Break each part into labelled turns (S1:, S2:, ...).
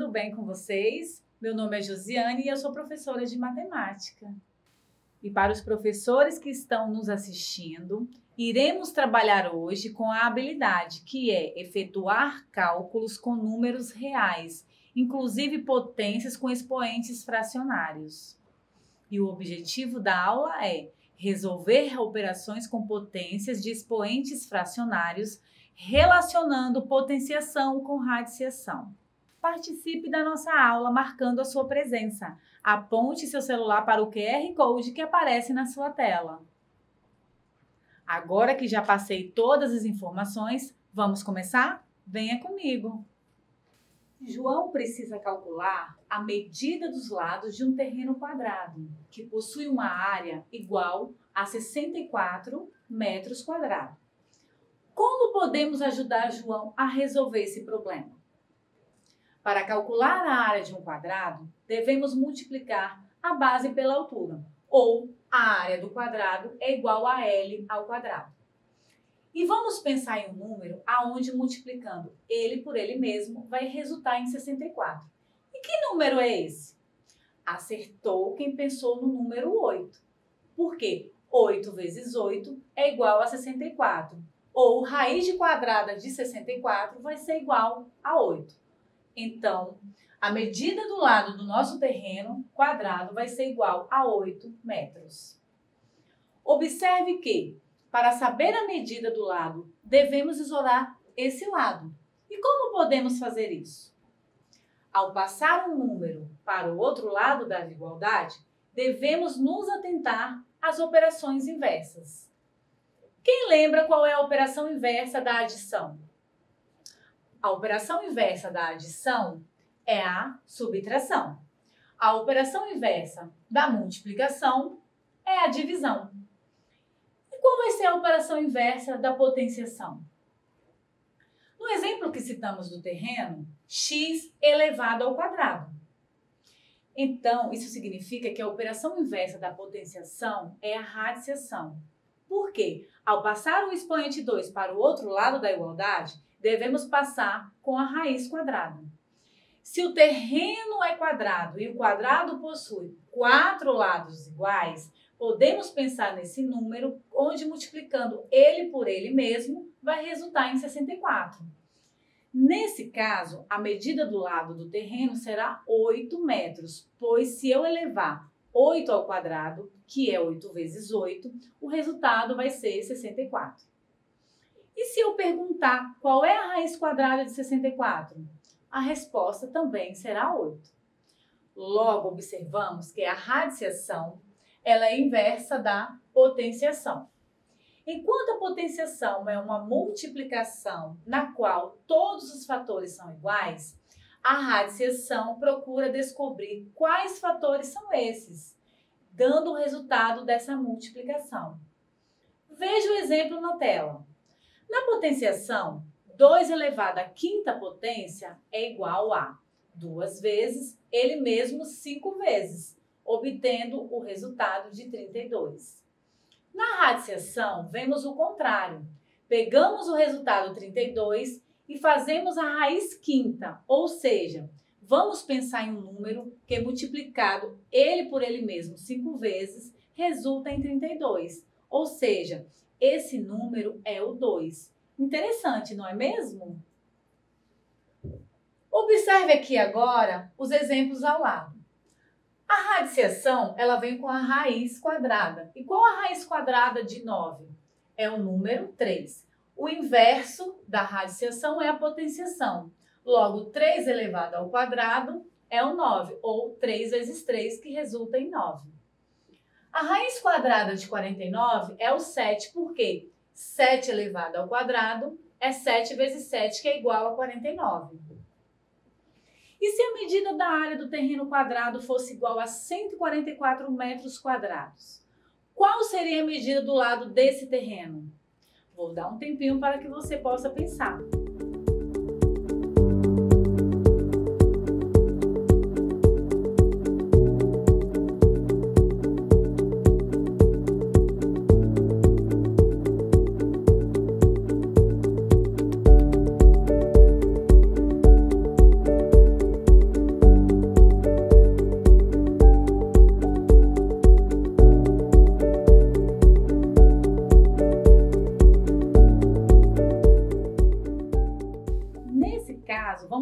S1: tudo bem com vocês? Meu nome é Josiane e eu sou professora de matemática. E para os professores que estão nos assistindo, iremos trabalhar hoje com a habilidade que é efetuar cálculos com números reais, inclusive potências com expoentes fracionários. E o objetivo da aula é resolver operações com potências de expoentes fracionários, relacionando potenciação com radiciação. Participe da nossa aula marcando a sua presença. Aponte seu celular para o QR Code que aparece na sua tela. Agora que já passei todas as informações, vamos começar? Venha comigo! João precisa calcular a medida dos lados de um terreno quadrado, que possui uma área igual a 64 metros quadrados. Como podemos ajudar João a resolver esse problema? Para calcular a área de um quadrado, devemos multiplicar a base pela altura, ou a área do quadrado é igual a L ao quadrado. E vamos pensar em um número aonde multiplicando ele por ele mesmo vai resultar em 64. E que número é esse? Acertou quem pensou no número 8. Porque 8 vezes 8 é igual a 64. Ou raiz de quadrada de 64 vai ser igual a 8. Então, a medida do lado do nosso terreno quadrado vai ser igual a 8 metros. Observe que, para saber a medida do lado, devemos isolar esse lado. E como podemos fazer isso? Ao passar um número para o outro lado da igualdade, devemos nos atentar às operações inversas. Quem lembra qual é a operação inversa da adição? A operação inversa da adição é a subtração. A operação inversa da multiplicação é a divisão. E qual vai ser a operação inversa da potenciação? No exemplo que citamos do terreno, x elevado ao quadrado. Então, isso significa que a operação inversa da potenciação é a radiciação. Por quê? Ao passar o expoente 2 para o outro lado da igualdade, devemos passar com a raiz quadrada. Se o terreno é quadrado e o quadrado possui 4 lados iguais, podemos pensar nesse número onde multiplicando ele por ele mesmo vai resultar em 64. Nesse caso, a medida do lado do terreno será 8 metros, pois se eu elevar 8 ao quadrado, que é 8 vezes 8, o resultado vai ser 64. E se eu perguntar qual é a raiz quadrada de 64? A resposta também será 8. Logo, observamos que a radiciação ela é inversa da potenciação. Enquanto a potenciação é uma multiplicação na qual todos os fatores são iguais, a radiciação procura descobrir quais fatores são esses, dando o resultado dessa multiplicação. Veja o exemplo na tela. Na potenciação, 2 elevado à quinta potência é igual a 2 vezes ele mesmo 5 vezes, obtendo o resultado de 32. Na radiciação, vemos o contrário. Pegamos o resultado 32 e fazemos a raiz quinta, ou seja, vamos pensar em um número que multiplicado ele por ele mesmo 5 vezes resulta em 32, ou seja, esse número é o 2. Interessante, não é mesmo? Observe aqui agora os exemplos ao lado. A radiciação, ela vem com a raiz quadrada. E qual a raiz quadrada de 9? É o número 3. O inverso da radiciação é a potenciação. Logo, 3 elevado ao quadrado é o 9, ou 3 vezes 3, que resulta em 9. A raiz quadrada de 49 é o 7, porque 7 elevado ao quadrado é 7 vezes 7, que é igual a 49. E se a medida da área do terreno quadrado fosse igual a 144 metros quadrados? Qual seria a medida do lado desse terreno? Vou dar um tempinho para que você possa pensar.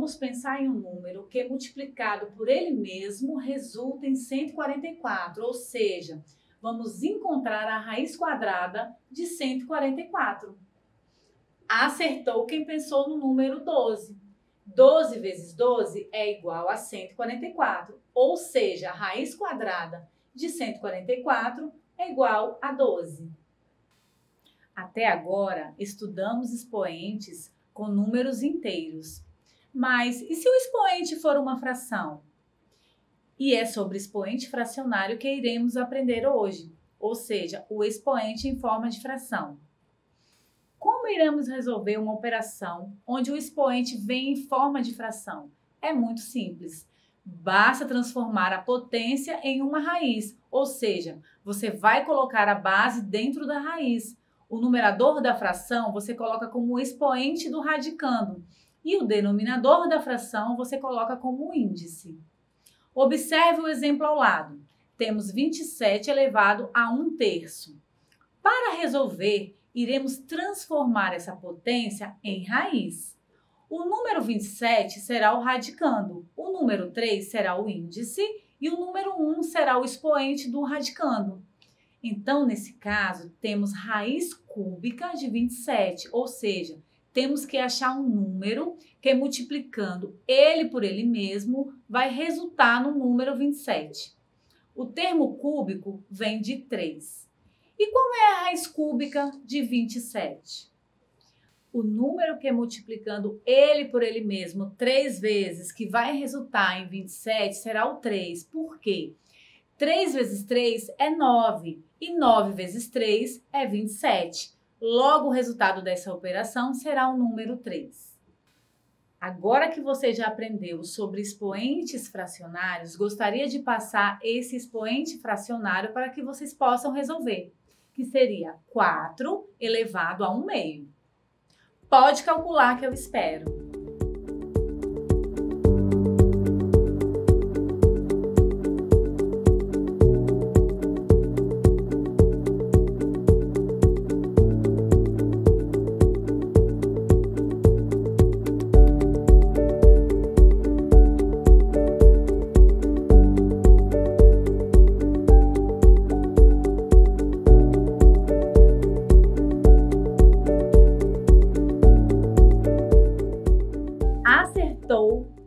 S1: vamos pensar em um número que multiplicado por ele mesmo resulta em 144, ou seja, vamos encontrar a raiz quadrada de 144. Acertou quem pensou no número 12. 12 vezes 12 é igual a 144, ou seja, a raiz quadrada de 144 é igual a 12. Até agora, estudamos expoentes com números inteiros. Mas e se o expoente for uma fração? E é sobre expoente fracionário que iremos aprender hoje, ou seja, o expoente em forma de fração. Como iremos resolver uma operação onde o expoente vem em forma de fração? É muito simples. Basta transformar a potência em uma raiz, ou seja, você vai colocar a base dentro da raiz. O numerador da fração você coloca como expoente do radicando e o denominador da fração você coloca como índice. Observe o exemplo ao lado. Temos 27 elevado a 1/3. Para resolver, iremos transformar essa potência em raiz. O número 27 será o radicando, o número 3 será o índice e o número 1 será o expoente do radicando. Então, nesse caso, temos raiz cúbica de 27, ou seja, temos que achar um número que, multiplicando ele por ele mesmo, vai resultar no número 27. O termo cúbico vem de 3. E qual é a raiz cúbica de 27? O número que, multiplicando ele por ele mesmo 3 vezes, que vai resultar em 27, será o 3. Por quê? 3 vezes 3 é 9 e 9 vezes 3 é 27. Logo, o resultado dessa operação será o número 3. Agora que você já aprendeu sobre expoentes fracionários, gostaria de passar esse expoente fracionário para que vocês possam resolver, que seria 4 elevado a 1/2. Pode calcular que eu espero.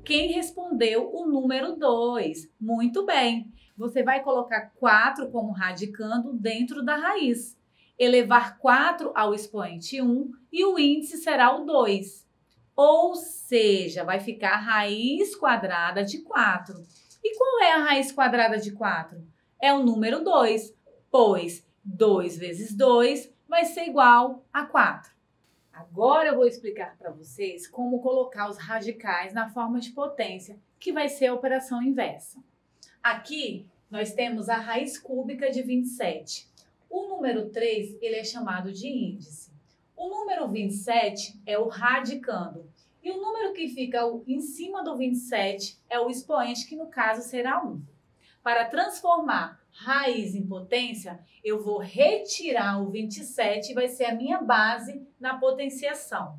S1: Quem respondeu o número 2? Muito bem! Você vai colocar 4 como radicando dentro da raiz. Elevar 4 ao expoente 1 e o índice será o 2. Ou seja, vai ficar a raiz quadrada de 4. E qual é a raiz quadrada de 4? É o número 2, pois 2 vezes 2 vai ser igual a 4. Agora eu vou explicar para vocês como colocar os radicais na forma de potência, que vai ser a operação inversa. Aqui nós temos a raiz cúbica de 27. O número 3 ele é chamado de índice. O número 27 é o radicando. E o número que fica em cima do 27 é o expoente, que no caso será 1. Para transformar raiz em potência, eu vou retirar o 27 e vai ser a minha base na potenciação.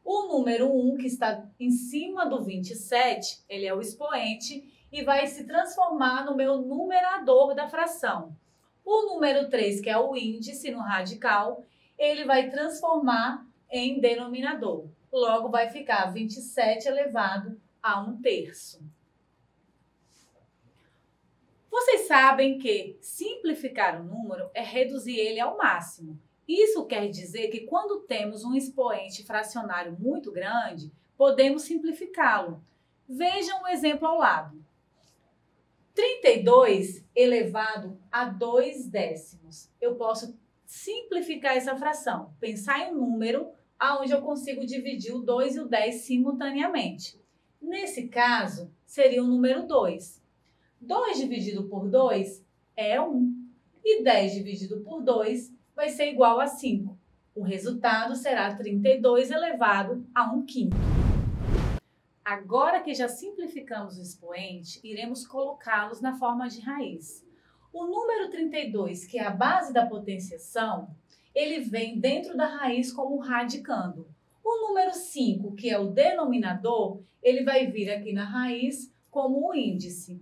S1: O número 1, que está em cima do 27, ele é o expoente e vai se transformar no meu numerador da fração. O número 3, que é o índice no radical, ele vai transformar em denominador. Logo, vai ficar 27 elevado a 1/3. Vocês sabem que simplificar o número é reduzir ele ao máximo. Isso quer dizer que quando temos um expoente fracionário muito grande, podemos simplificá-lo. Vejam um exemplo ao lado. 32 elevado a 2/10. Eu posso simplificar essa fração, pensar em um número onde eu consigo dividir o 2 e o 10 simultaneamente. Nesse caso, seria o número 2. 2 dividido por 2 é 1. E 10 dividido por 2 vai ser igual a 5. O resultado será 32 elevado a 1/5. Agora que já simplificamos o expoente, iremos colocá-los na forma de raiz. O número 32, que é a base da potenciação, ele vem dentro da raiz como radicando. O número 5, que é o denominador, ele vai vir aqui na raiz como o índice.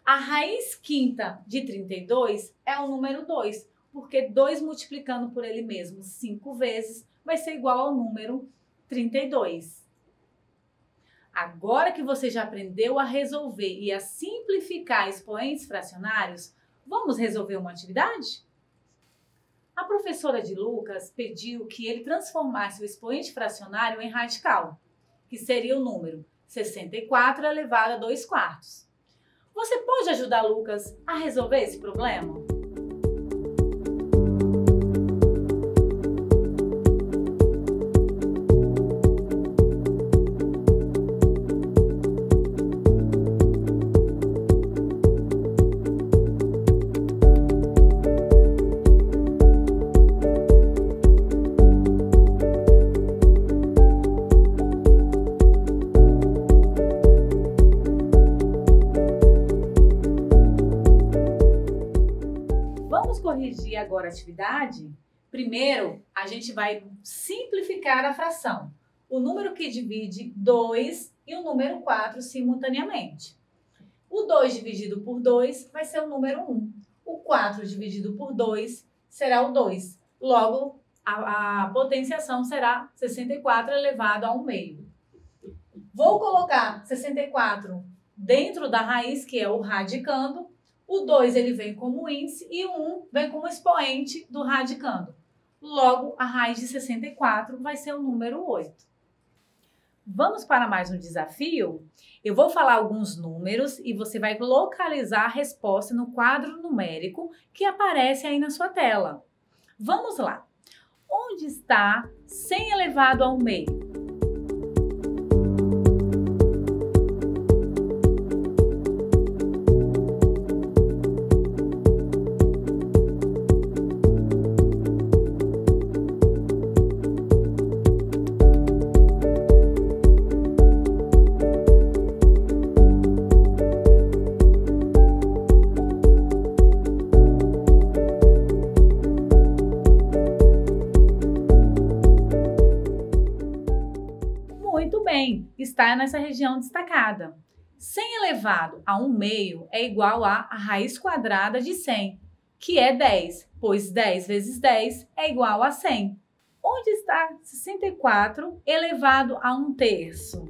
S1: A raiz quinta de 32 é o número 2, porque 2 multiplicando por ele mesmo 5 vezes vai ser igual ao número 32. Agora que você já aprendeu a resolver e a simplificar expoentes fracionários, vamos resolver uma atividade? A professora de Lucas pediu que ele transformasse o expoente fracionário em radical, que seria o número 64 elevado a 2 quartos. Você pode ajudar Lucas a resolver esse problema? Vamos corrigir agora a atividade? Primeiro, a gente vai simplificar a fração. O número que divide 2 e o número 4 simultaneamente. O 2 dividido por 2 vai ser o número 1. O 4 dividido por 2 será o 2. Logo, a potenciação será 64 elevado a 1 meio. Vou colocar 64 dentro da raiz, que é o radicando. O 2 ele vem como índice e o 1 vem como expoente do radicando. Logo, a raiz de 64 vai ser o número 8. Vamos para mais um desafio? Eu vou falar alguns números e você vai localizar a resposta no quadro numérico que aparece aí na sua tela. Vamos lá. Onde está 100 elevado ao meio? Muito bem, está nessa região destacada. 100 elevado a 1 meio é igual a raiz quadrada de 100, que é 10, pois 10 vezes 10 é igual a 100. Onde está 64 elevado a 1 terço?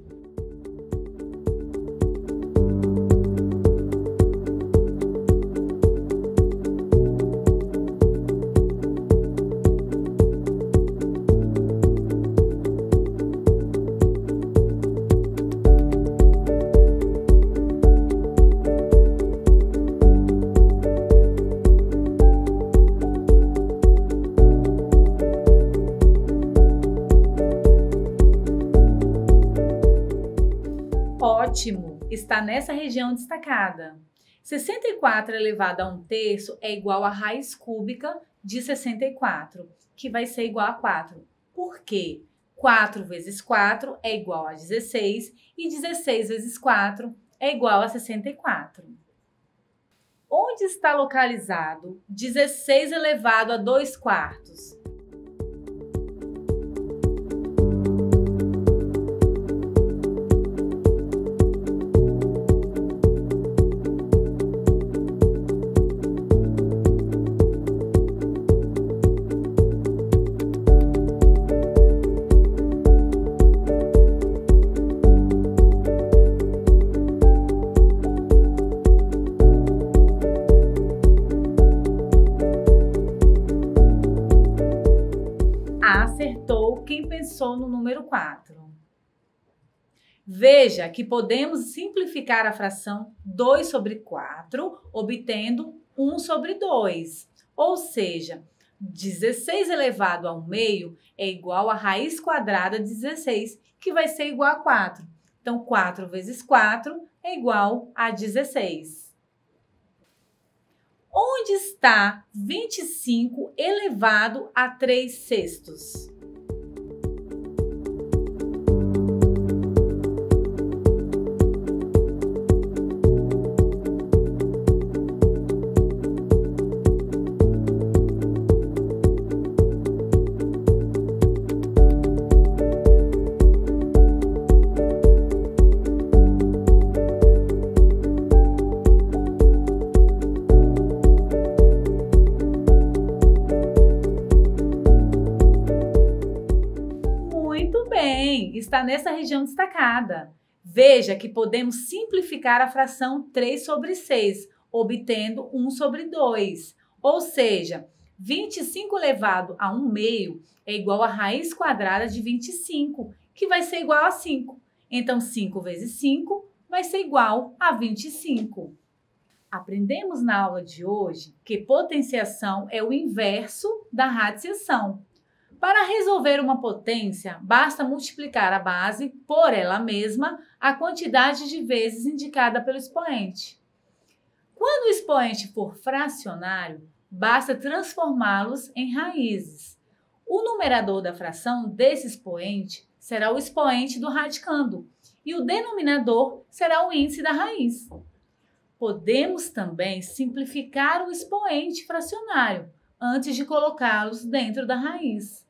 S1: Ótimo! Está nessa região destacada. 64 elevado a 1 terço é igual a raiz cúbica de 64, que vai ser igual a 4. Por quê? 4 vezes 4 é igual a 16 e 16 vezes 4 é igual a 64. Onde está localizado 16 elevado a 2 quartos? Acertou quem pensou no número 4. Veja que podemos simplificar a fração 2 sobre 4, obtendo 1 sobre 2. Ou seja, 16 elevado a 1 meio é igual a raiz quadrada de 16, que vai ser igual a 4. Então, 4 vezes 4 é igual a 16. Onde está 25 elevado a 3 sextos? bem, está nessa região destacada. Veja que podemos simplificar a fração 3 sobre 6, obtendo 1 sobre 2. Ou seja, 25 elevado a 1 meio é igual à raiz quadrada de 25, que vai ser igual a 5. Então, 5 vezes 5 vai ser igual a 25. Aprendemos na aula de hoje que potenciação é o inverso da radiciação. Para resolver uma potência, basta multiplicar a base por ela mesma a quantidade de vezes indicada pelo expoente. Quando o expoente for fracionário, basta transformá-los em raízes. O numerador da fração desse expoente será o expoente do radicando e o denominador será o índice da raiz. Podemos também simplificar o expoente fracionário antes de colocá-los dentro da raiz.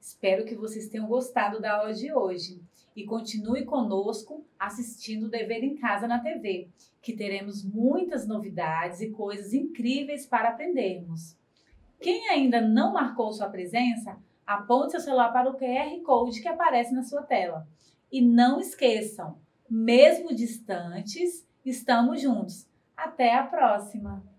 S1: Espero que vocês tenham gostado da aula de hoje e continue conosco assistindo o Dever em Casa na TV, que teremos muitas novidades e coisas incríveis para aprendermos. Quem ainda não marcou sua presença, aponte seu celular para o QR Code que aparece na sua tela. E não esqueçam, mesmo distantes, estamos juntos. Até a próxima!